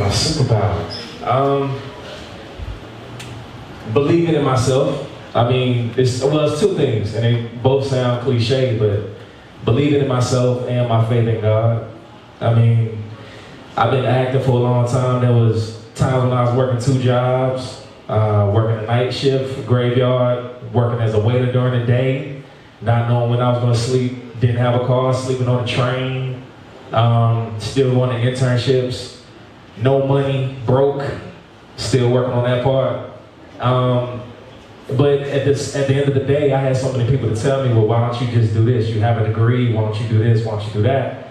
my superpower. Believing in myself. I mean, it's two things, and they both sound cliche, but believing in myself and my faith in God. I mean, I've been acting for a long time. There was times when I was working 2 jobs, working a night shift, graveyard, working as a waiter during the day, not knowing when I was going to sleep, didn't have a car, sleeping on the train, still going to internships, no money, broke, still working on that part. But at the end of the day, I had so many people to tell me, well, why don't you just do this? You have a degree, why don't you do this, why don't you do that?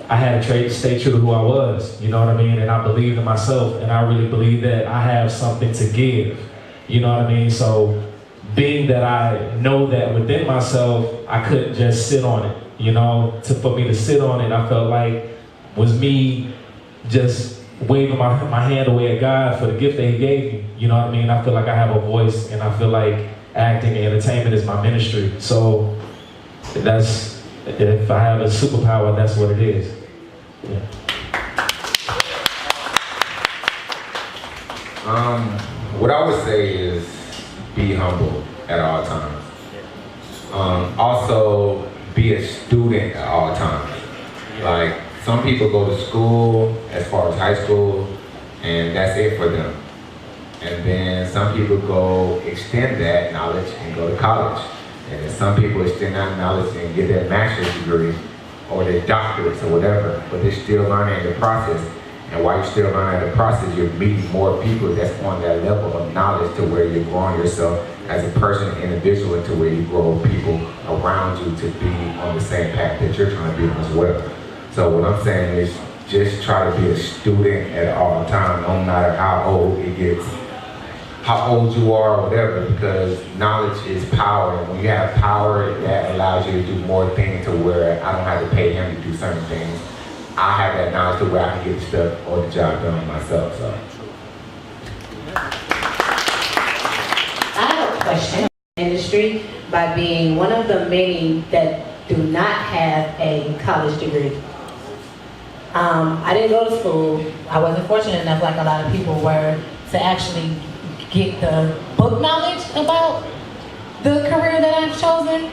I had to stay true to who I was, you know what I mean? And I believed in myself, and I really believe that I have something to give, you know what I mean? So being that I know that within myself, I couldn't just sit on it, you know? For me to sit on it, I felt like was me just waving my hand away at God for the gift that He gave me, you know what I mean? I feel like I have a voice, and I feel like acting and entertainment is my ministry. So if I have a superpower, that's what it is. Yeah. What I would say is be humble at all times. Also, be a student at all times. Like, some people go to school as far as high school, and that's it for them. And then some people go extend that knowledge and go to college. And then some people extend that knowledge and get their master's degree or their doctorates or whatever, but they're still learning the process. And while you're still learning the process, you're meeting more people that's on that level of knowledge to where you're growing yourself as a person, individual, to where you grow people around you to be on the same path that you're trying to be on as well. So what I'm saying is just try to be a student at all times, no matter how old it gets, how old you are or whatever, because knowledge is power. And when you have power, that allows you to do more things to where I don't have to pay him to do certain things. I have that knowledge to where I can get the stuff or the job done myself. So I have a question in the industry by being one of the many that do not have a college degree. I didn't go to school. I wasn't fortunate enough, like a lot of people were, to actually get the book knowledge about the career that I've chosen.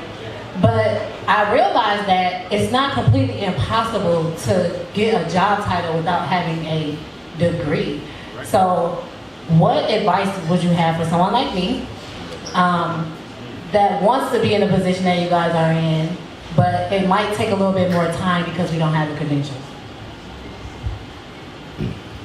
But I realized that it's not completely impossible to get a job title without having a degree. So what advice would you have for someone like me that wants to be in the position that you guys are in, but it might take a little bit more time because we don't have the credentials?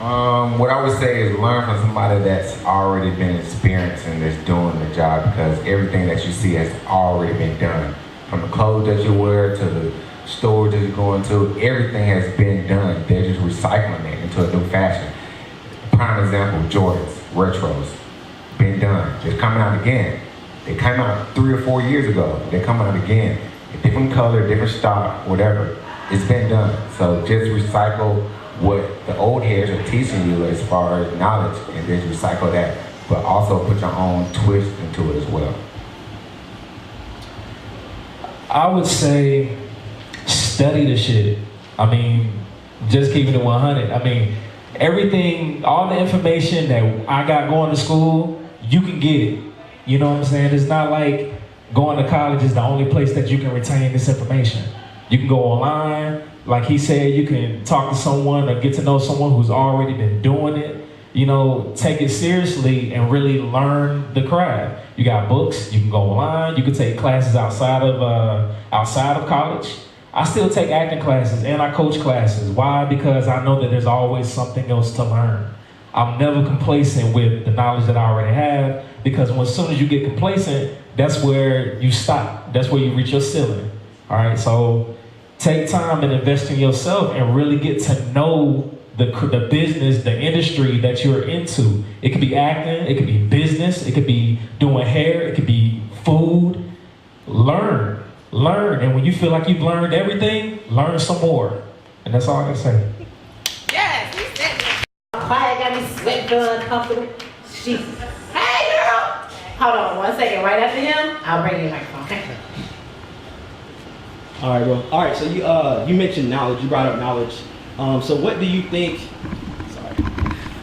what I would say is learn from somebody that's already been experienced and that's doing the job, because everything that you see has already been done. From the clothes that you wear to the stores that you're going to, everything has been done. They're just recycling it into a new fashion. Prime example, Jordans, retros, been done. They're coming out again. They came out 3 or 4 years ago. They're coming out again. A different color, different stock, whatever. It's been done. So just recycle what the old heads are teaching you as far as knowledge, and then recycle that, but also put your own twist into it as well. I would say study the shit. I mean, just keeping it 100. I mean, everything, all the information that I got going to school, you can get it. You know what I'm saying? It's not like going to college is the only place that you can retain this information. You can go online. Like he said, you can talk to someone or get to know someone who's already been doing it. You know, take it seriously and really learn the craft. You got books, you can go online, you can take classes outside of college. I still take acting classes and I coach classes. Why? Because I know that there's always something else to learn. I'm never complacent with the knowledge that I already have, because as soon as you get complacent, that's where you stop. That's where you reach your ceiling. All right, so take time and invest in yourself and really get to know the business, the industry that you're into. It could be acting, it could be business, it could be doing hair, it could be food. Learn, and when you feel like you've learned everything, learn some more. And that's all I can say. Yes, he said that. Quiet, got me sweating, feeling uncomfortable. Jesus. Hey, girl. Hold on 1 second. Right after him, I'll bring you the microphone. Okay. All right, bro. All right, so you mentioned knowledge. You brought up knowledge. So what do you think? Sorry.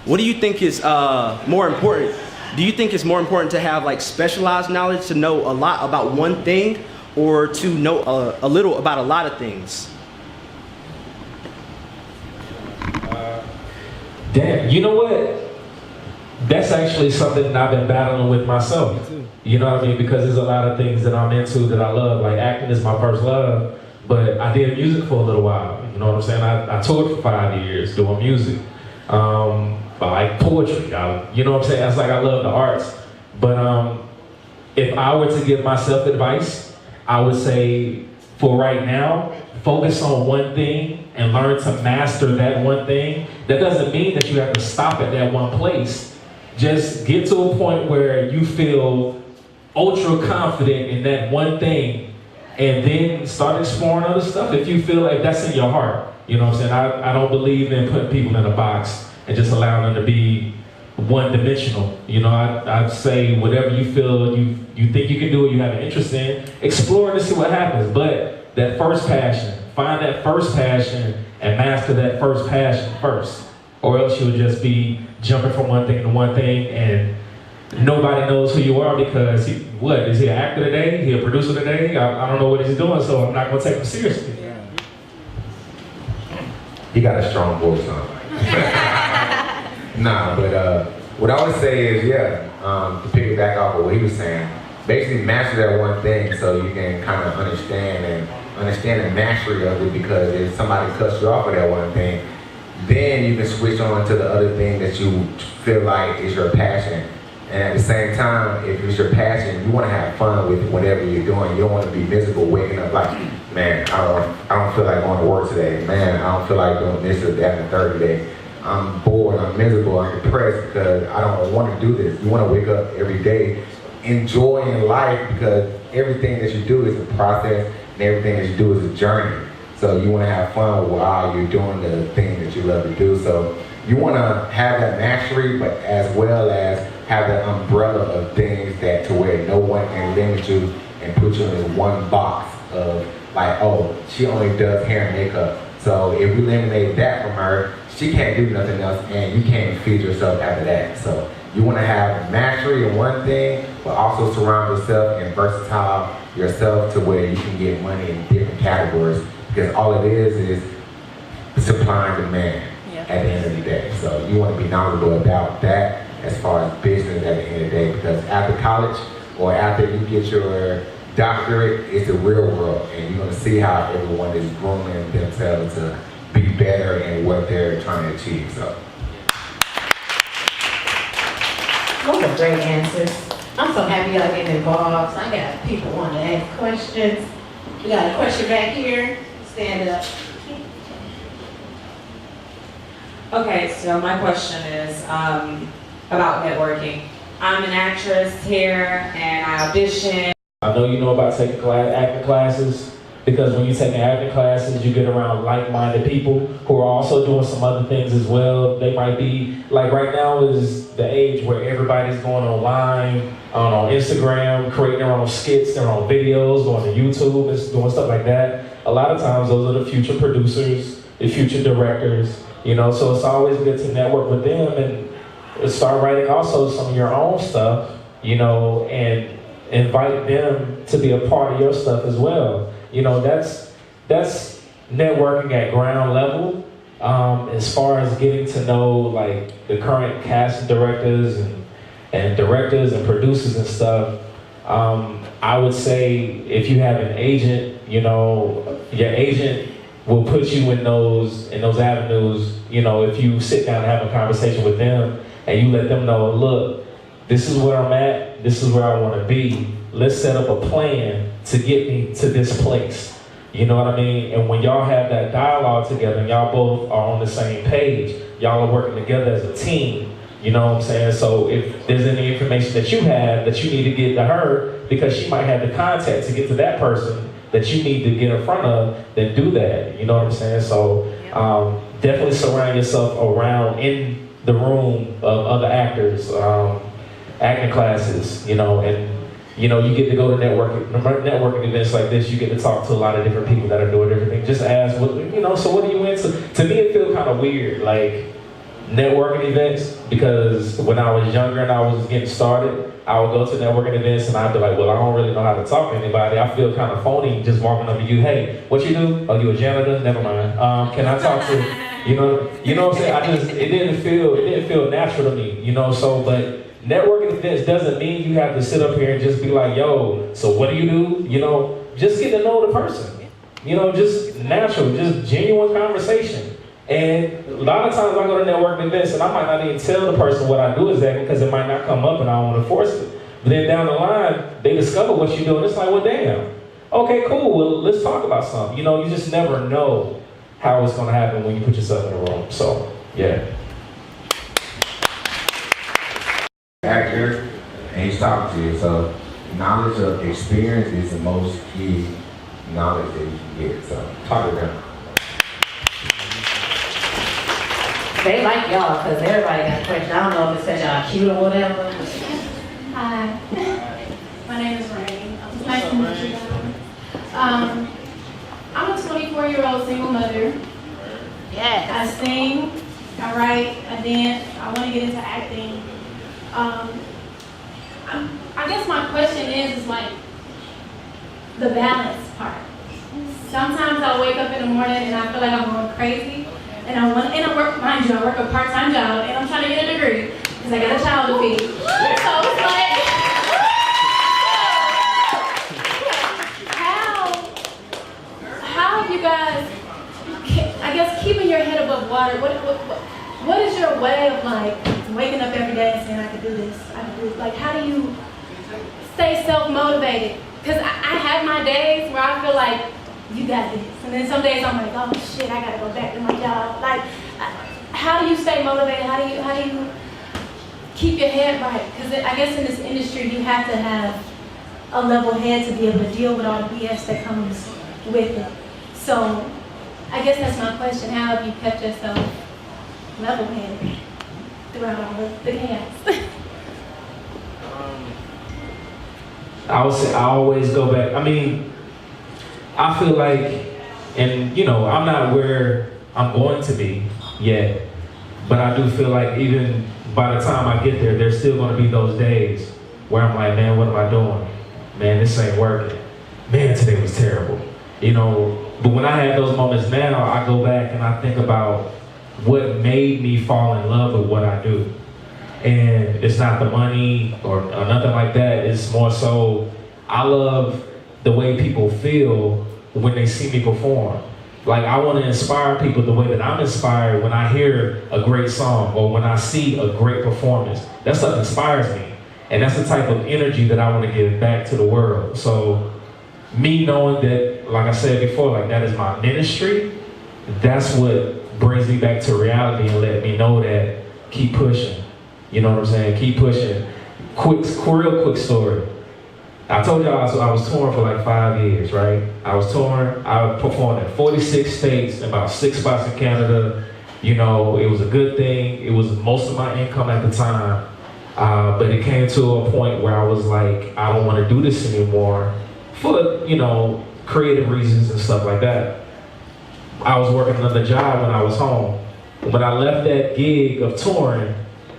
what do you think is more important? Do you think it's more important to have like specialized knowledge to know a lot about one thing, or to know a little about a lot of things? Damn, you know what? That's actually something that I've been battling with myself. You know what I mean? Because there's a lot of things that I'm into that I love. Like acting is my first love, but I did music for a little while. You know what I'm saying? I toured for 5 years doing music. I like poetry. You know what I'm saying? It's like I love the arts. But if I were to give myself advice, I would say for right now, focus on one thing and learn to master that one thing. That doesn't mean that you have to stop at that one place. Just get to a point where you feel ultra confident in that one thing, and then start exploring other stuff if you feel like that's in your heart. You know what I'm saying? I don't believe in putting people in a box and just allowing them to be one-dimensional. You know, I'd say whatever you feel you think you can do, you have an interest in, explore to see what happens. But that first passion, find that first passion and master that first passion first. Or else you'll just be jumping from one thing to one thing and nobody knows who you are because is he an actor today? He a producer today? I don't know what he's doing, so I'm not gonna take him seriously. He got a strong voice on. Nah, but what I would say is, to piggyback off of what he was saying, basically master that one thing so you can kind of understand the mastery of it, because if somebody cuts you off of that one thing, then you can switch on to the other thing that you feel like is your passion. And at the same time, if it's your passion, you want to have fun with whatever you're doing. You don't want to be miserable waking up like, man, I don't feel like going to work today. Man, I don't feel like doing this or that and the third day. I'm bored, I'm miserable, I'm depressed because I don't want to do this. You want to wake up every day enjoying life, because everything that you do is a process and everything that you do is a journey. So you want to have fun while you're doing the thing that you love to do. So you want to have that mastery, but as well as have that umbrella of things that to where no one can limit you and put you in one box of like, oh, she only does hair and makeup. So if we eliminate that from her, she can't do nothing else, and you can't feed yourself after that. So you want to have mastery in one thing, but also surround yourself and versatile yourself to where you can get money in different categories. Because all it is supply and demand at the end of the day. So you want to be knowledgeable about that as far as business at the end of the day. Because after college or after you get your doctorate, it's the real world. And you're going to see how everyone is grooming themselves to be better in what they're trying to achieve. So. Those are great answers. I'm so happy y'all getting involved. So I got people wanting to ask questions. We got a question back here. Stand up. Okay, so my question is about networking. I'm an actress here and I audition. I know you know about taking acting classes, because when you're taking acting classes, you get around like-minded people who are also doing some other things as well. They might be, like right now is the age where everybody's going online, on Instagram, creating their own skits, their own videos, going to YouTube, and doing stuff like that. A lot of times those are the future producers, the future directors, you know, so it's always good to network with them and start writing also some of your own stuff, you know, and invite them to be a part of your stuff as well. You know, that's networking at ground level. As far as getting to know like the current casting directors and directors and producers and stuff, I would say if you have an agent, you know, your agent will put you in those avenues. You know, if you sit down and have a conversation with them and you let them know, look, this is where I'm at, this is where I want to be. Let's set up a plan to get me to this place. You know what I mean? And when y'all have that dialogue together and y'all both are on the same page, y'all are working together as a team. You know what I'm saying? So if there's any information that you have that you need to get to her, because she might have the contact to get to that person that you need to get in front of, then do that. You know what I'm saying? So definitely surround yourself around in the room of other actors, acting classes, you know, and you know, you get to go to networking events like this. You get to talk to a lot of different people that are doing different things. Just ask, you know, so what are you into? To me, it feels kind of weird. Like, networking events, because when I was younger and I was getting started, I would go to networking events and I'd be like, well, I don't really know how to talk to anybody. I feel kind of phony just walking up to you. Hey, what you do? Oh, you a janitor? Never mind. Can I talk to you know what I'm saying? It didn't feel natural to me, so, but networking events doesn't mean you have to sit up here and just be like, yo, so what do you do? Just get to know the person. Just natural, just genuine conversation. And a lot of times I go to networking events and I might not even tell the person what I do exactly because it might not come up and I don't want to force it. But then down the line, they discover what you do and it's like, well, damn. Okay, cool, well, let's talk about something. You just never know how it's going to happen when you put yourself in a room. So, yeah. Actor, and he's talking to you, so knowledge of experience is the most key knowledge that you can get, so talk to them. They like y'all because everybody got questions. I don't know if it says y'all cute or whatever. Hi, my name is Rainy. Nice to meet you guys. I'm a 24-year-old single mother. Yes. I sing, I write, I dance, I want to get into acting. I guess my question is like the balance part. Sometimes I'll wake up in the morning and I feel like I'm going crazy. And I work, mind you, I work a part-time job and I'm trying to get a degree because I got a child to feed. So it's like, how have you guys, I guess, keeping your head above water? What is your way of like waking up every day and saying, I can do this, I can do this? Like, how do you stay self-motivated? Because I have my days where I feel like, you got this. And then some days I'm like, oh shit, I gotta go back to my job. Like, how do you stay motivated? How do you keep your head right? Because I guess in this industry, you have to have a level head to be able to deal with all the BS that comes with it. So, I guess that's my question. How have you kept yourself level-headed throughout all the chaos? I would say I always go back. I feel like, and I'm not where I'm going to be yet, but I do feel like even by the time I get there, there's still going to be those days where I'm like, man, what am I doing? Man, this ain't working. Man, today was terrible. But when I have those moments now, I go back and I think about what made me fall in love with what I do. And it's not the money or nothing like that. It's more so, I love the way people feel when they see me perform. Like, I want to inspire people the way that I'm inspired when I hear a great song or when I see a great performance. That stuff inspires me. And that's the type of energy that I want to give back to the world. So me knowing that, like I said before, like that is my ministry, that's what brings me back to reality and let me know that keep pushing. You know what I'm saying? Keep pushing. Real quick story. I told y'all I was touring for like 5 years, right? I was touring. I performed in 46 states, about 6 spots in Canada. It was a good thing. It was most of my income at the time. But it came to a point where I was like, I don't want to do this anymore for, creative reasons and stuff like that. I was working another job when I was home. When I left that gig of touring,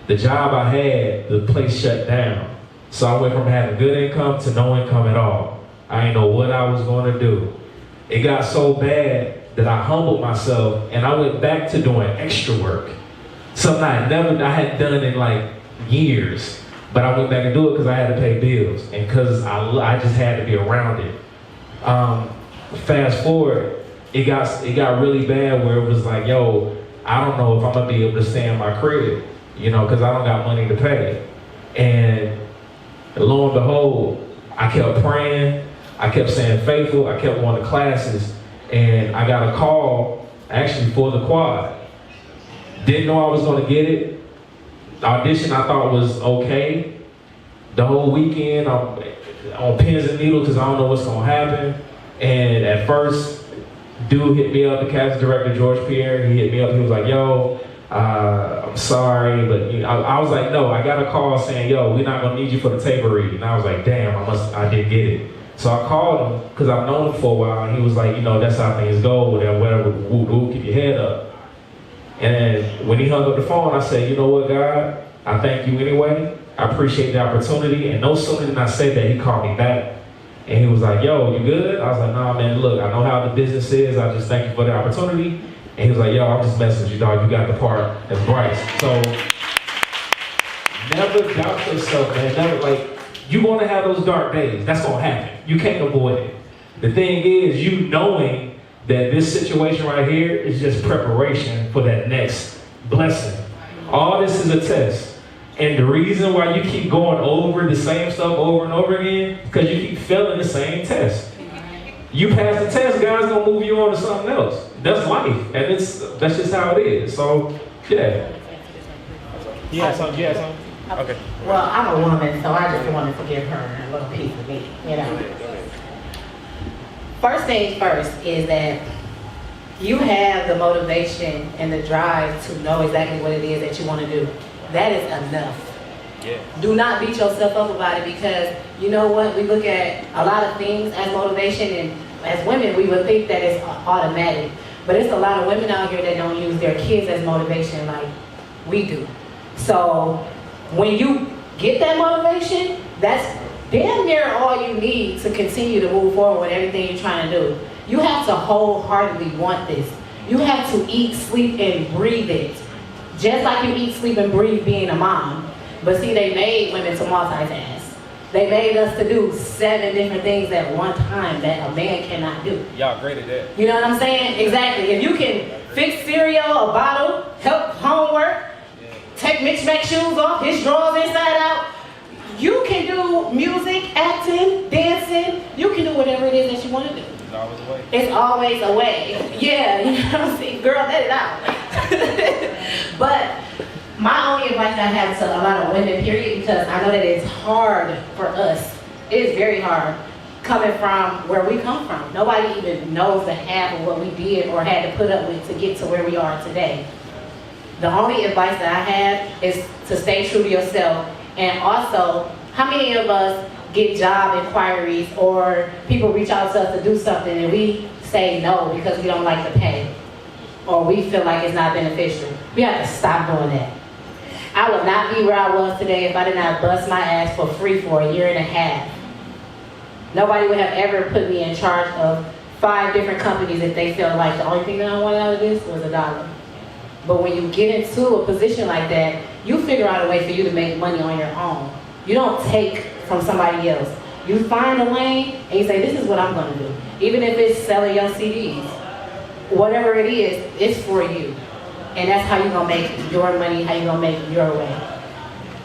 the job I had, the place shut down. So I went from having good income to no income at all. I didn't know what I was going to do. It got so bad that I humbled myself and I went back to doing extra work. Something I hadn't done in like years. But I went back and do it because I had to pay bills and because I just had to be around it. Fast forward, it got really bad where it was like, yo, I don't know if I'm gonna be able to stay in my crib, because I don't got money to pay. And lo and behold, I kept praying, I kept staying faithful, I kept going to classes, and I got a call actually for the quad. Didn't know I was gonna get it. The audition I thought was okay. The whole weekend I'm on pins and needles because I don't know what's gonna happen. And at first, dude hit me up, the casting director, George Pierre, he hit me up, he was like, yo, I'm sorry, but I was like, no, I got a call saying, yo, we're not gonna need you for the table read. And I was like, damn, I didn't get it. So I called him, because I've known him for a while, and he was like, that's how things go, whatever, keep your head up. And when he hung up the phone, I said, you know what, God, I thank you anyway. I appreciate the opportunity. And no sooner than I said that, he called me back. And he was like, yo, you good? I was like, nah, man, look, I know how the business is. I just thank you for the opportunity. And he was like, yo, I'm just messing with you, dog. You got the part as Bryce. So never doubt yourself, man. Never, like, you're going to have those dark days. That's going to happen. You can't avoid it. The thing is, you knowing that this situation right here is just preparation for that next blessing. All this is a test. And the reason why you keep going over the same stuff over and over again, because you keep failing the same test. You pass the test, God's gonna move you on to something else. That's life, and that's just how it is. So, yeah. Okay. Well, I'm a woman, so I just want to forgive her a little piece of me, you know. First things first is that you have the motivation and the drive to know exactly what it is that you want to do. That is enough. Yeah. Do not beat yourself up about it, because you know what? We look at a lot of things as motivation, and as women, we would think that it's automatic. But it's a lot of women out here that don't use their kids as motivation like we do. So when you get that motivation, that's damn near all you need to continue to move forward with everything you're trying to do. You have to wholeheartedly want this. You have to eat, sleep, and breathe it. Just like you eat, sleep, and breathe being a mom. But see, they made women to multitask. They made us to do 7 different things at one time that a man cannot do. Y'all great at that. You know what I'm saying? Exactly. If you can fix cereal, a bottle, help homework, take Mitch Mac's shoes off, his drawers inside out, you can do music, acting, dancing. You can do whatever it is that you want to do. It's always a way. It's always a way. Yeah, you know what I'm saying? Girl, let it out. But my only advice I have to a lot of women, period, because I know that it's hard for us. It is very hard coming from where we come from. Nobody even knows the half of what we did or had to put up with to get to where we are today. The only advice that I have is to stay true to yourself. And also, how many of us get job inquiries or people reach out to us to do something and we say no because we don't like the pay or we feel like it's not beneficial? We have to stop doing that. I would not be where I was today if I did not bust my ass for free for a year and a half. Nobody would have ever put me in charge of 5 different companies if they felt like the only thing that I wanted out of this was $1. But when you get into a position like that, you figure out a way for you to make money on your own. You don't take from somebody else. You find a lane and you say, this is what I'm going to do. Even if it's selling your CDs. Whatever it is, it's for you. And that's how you're going to make your money, how you're going to make it your way.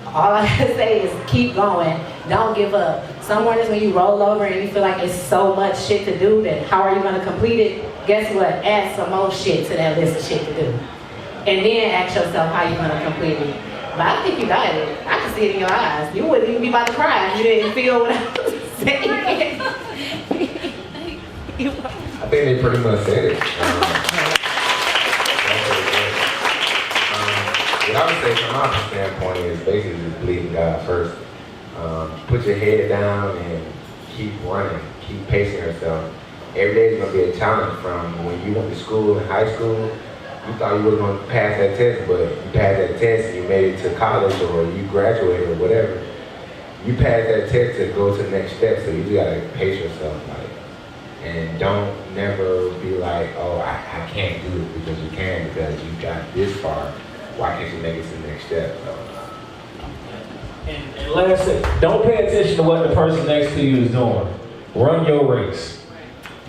All I can say is keep going. Don't give up. Some mornings when you roll over and you feel like it's so much shit to do that how are you going to complete it? Guess what? Add some more shit to that list of shit to do. And then ask yourself how you're going to complete it. But I think you got it. I can see it in your eyes. You wouldn't even be about to cry if you didn't feel what I was saying. I think they pretty much said it. What I would say from my standpoint is basically just believing God first. Put your head down and keep running. Keep pacing yourself. Every day is going to be a challenge. From when you went to school in high school, you thought you were going to pass that test, but you passed that test and you made it to college or you graduated or whatever. You passed that test to go to the next step, so you just got to pace yourself. And don't never be like, oh, I can't do it, because you can, because you got this far. Why can't you make it to the next step? And last thing, don't pay attention to what the person next to you is doing. Run your race.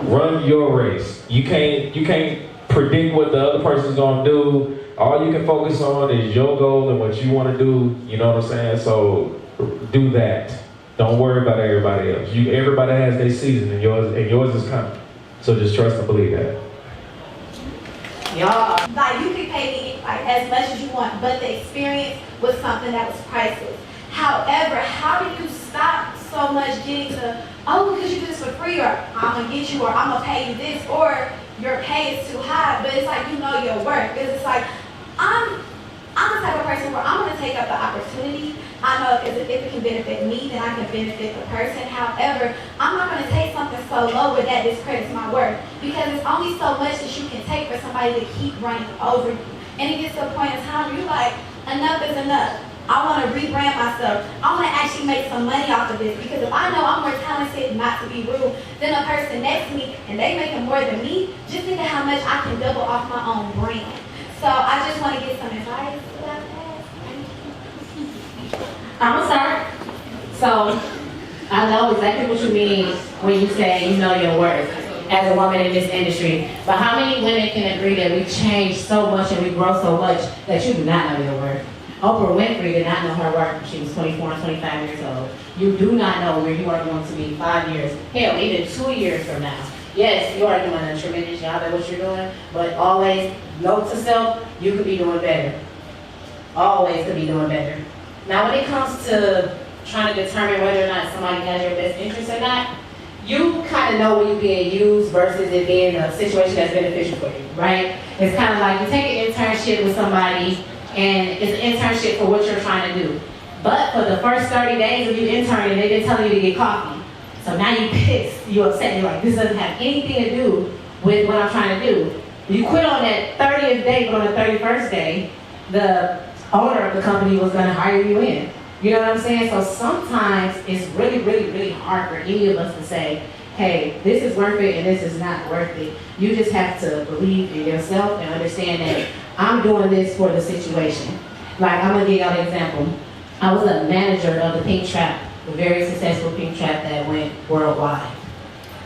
Run your race. You can't predict what the other person's gonna do. All you can focus on is your goal and what you want to do. You know what I'm saying? So do that. Don't worry about everybody else. Everybody has their season, and yours is coming. So just trust and believe that. Y'all. Like, you can pay me like as much as you want, but the experience was something that was priceless. However, how do you stop so much getting to, oh, because you do this for free, or I'm gonna get you, or I'm gonna pay you this, or your pay is too high? But it's like, you know your worth. Because it's like, I'm the type of person where I'm gonna take up the opportunity. I know if it can benefit me, then I can benefit the person. However, I'm not gonna take something so low where that discredits my worth, because it's only so much that you can take for somebody to keep running over you. and it gets to a point in time where you're like, enough is enough. I want to rebrand myself. I want to actually make some money off of this, because if I know I'm more talented, not to be rude, than a person next to me, and they making more than me, just think of how much I can double off my own brand. So I just want to get some advice about that. I'm gonna start. So I know exactly what you mean when you say you know your worth as a woman in this industry. But how many women can agree that we've changed so much and we grow so much that you do not know your worth? Oprah Winfrey did not know her worth when she was 24 and 25 years old. You do not know where you are going to be 5 years, hell, even 2 years from now. Yes, you are doing a tremendous job at what you're doing, but always note to self, you could be doing better. Always could be doing better. Now when it comes to trying to determine whether or not somebody has your best interest or not, you kind of know when you're being used versus it being a situation that's beneficial for you, right? It's kind of like you take an internship with somebody and it's an internship for what you're trying to do. But for the first 30 days of you interning, they've been telling you to get coffee. So now you pissed, you upset, you're like, this doesn't have anything to do with what I'm trying to do. You quit on that 30th day, but on the 31st day, the owner of the company was gonna hire you in. You know what I'm saying? So sometimes it's really, really, really hard for any of us to say, hey, this is worth it and this is not worth it. You just have to believe in yourself and understand that I'm doing this for the situation. Like, I'm gonna give y'all an example. I was a manager of the Pink Trap, the very successful Pink Trap that went worldwide.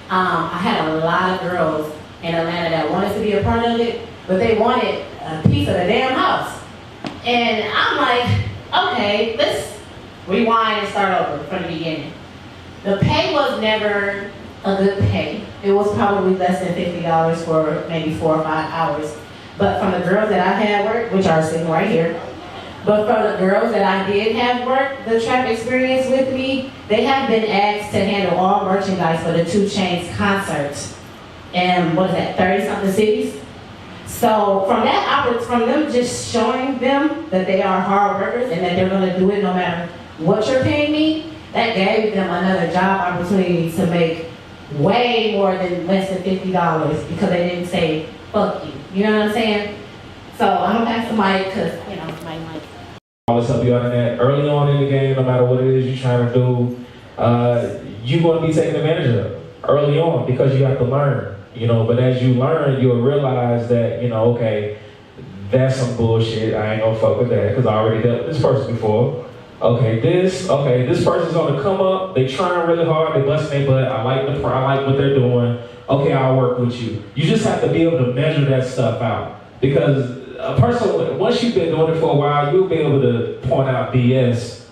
I had a lot of girls in Atlanta that wanted to be a part of it, but they wanted a piece of the damn house. And I'm like, okay, let's rewind and start over from the beginning. The pay was never a good pay. It was probably less than $50 for maybe 4 or 5 hours. But from the girls that I had work, which are sitting right here, but from the girls that I did have work the trap experience with me, they have been asked to handle all merchandise for the 2 Chainz concerts. And what is that, 30-something cities? So from that, from them just showing them that they are hard workers and that they're gonna do it no matter what you're paying me, that gave them another job opportunity to make way more than less than $50 because they didn't say, fuck you. You know what I'm saying? So I'm gonna pass the mic because, you know, my mic. Always help you out in that. Early on in the game, no matter what it is you're trying to do, you're going to be taken advantage of early on because you have to learn. You know, but as you learn, you'll realize that, you know, okay, that's some bullshit. I ain't gonna fuck with that because I already dealt with this person before. Okay, this person's gonna come up. They trying really hard. They busting their butt. I like what they're doing. Okay, I'll work with you. You just have to be able to measure that stuff out because a person, once you've been doing it for a while, you'll be able to point out BS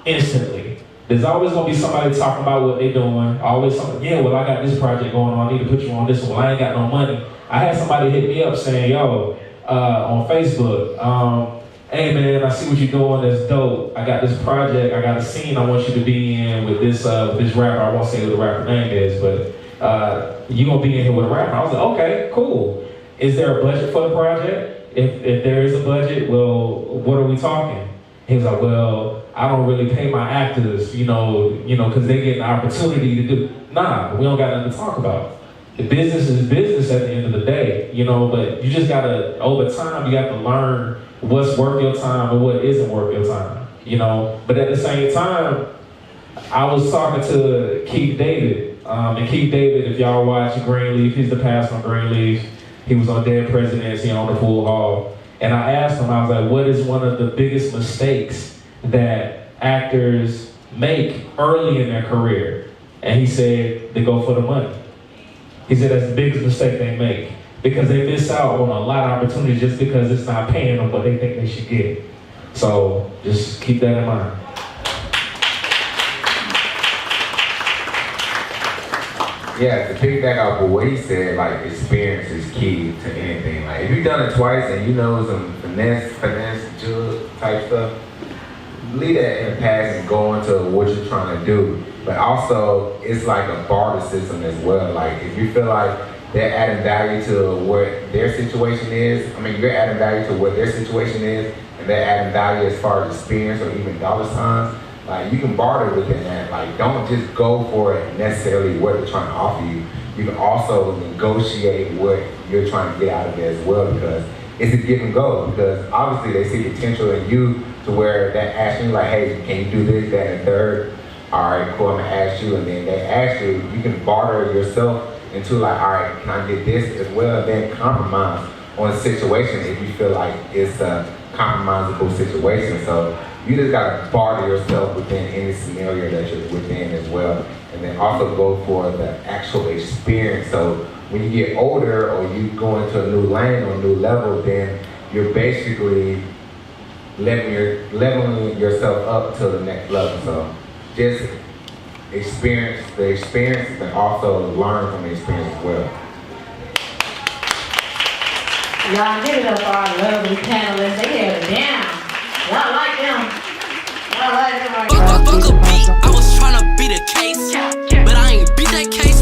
instantly. There's always gonna be somebody talking about what they're doing. Always something, yeah, well, I got this project going on. I need to put you on this one. Well, I ain't got no money. I had somebody hit me up saying, yo, on Facebook, hey man, I see what you're doing, that's dope. I got this project, I got a scene I want you to be in with this rapper. I won't say what the rapper name is, but you're gonna be in here with a rapper. I was like, okay, cool. Is there a budget for the project? If there is a budget, well, what are we talking? He was like, well, I don't really pay my actors, you know, because they get an opportunity to do. Nah, we don't got nothing to talk about. The business is business at the end of the day, you know, but you just gotta, over time, you have to learn what's worth your time and what isn't worth your time, you know. But at the same time, I was talking to Keith David, and Keith David, if y'all watch Greenleaf, he's the pastor on Greenleaf. He was on Dead Presidency on the Full Hall. And I asked him, I was like, what is one of the biggest mistakes that actors make early in their career? And he said, they go for the money. He said that's the biggest mistake they make because they miss out on a lot of opportunities just because it's not paying them what they think they should get. So just keep that in mind. Yeah, to piggyback off of what he said, like experience is key to anything. Like if you've done it twice and you know some finesse, jug type stuff, leave that in the past and go into what you're trying to do. But also, it's like a barter system as well. Like if you feel like they're adding value to what their situation is, I mean, you're adding value to what their situation is, and they're adding value as far as experience or even dollar signs, like you can barter within that. Like don't just go for it necessarily what they're trying to offer you. You can also negotiate what you're trying to get out of it as well, because it's a give and go, because obviously they see potential in you to where they ask you like, hey, can you do this, that, and the third? All right, cool, I'm gonna ask you, and then they ask you, you can barter yourself into like, all right, can I get this as well, and then compromise on a situation if you feel like it's a compromisable situation. So you just gotta barter yourself within any scenario that you're within as well. And then also go for the actual experience. So when you get older or you go into a new lane or a new level, then you're basically leveling yourself up to the next level. So just experience the experience and also learn from the experience as well. Y'all give it up for our lovely panelists. They held it down. Y'all like them. Y'all like them right now. Fuck a beat, I was tryna beat a case, but I ain't beat that case.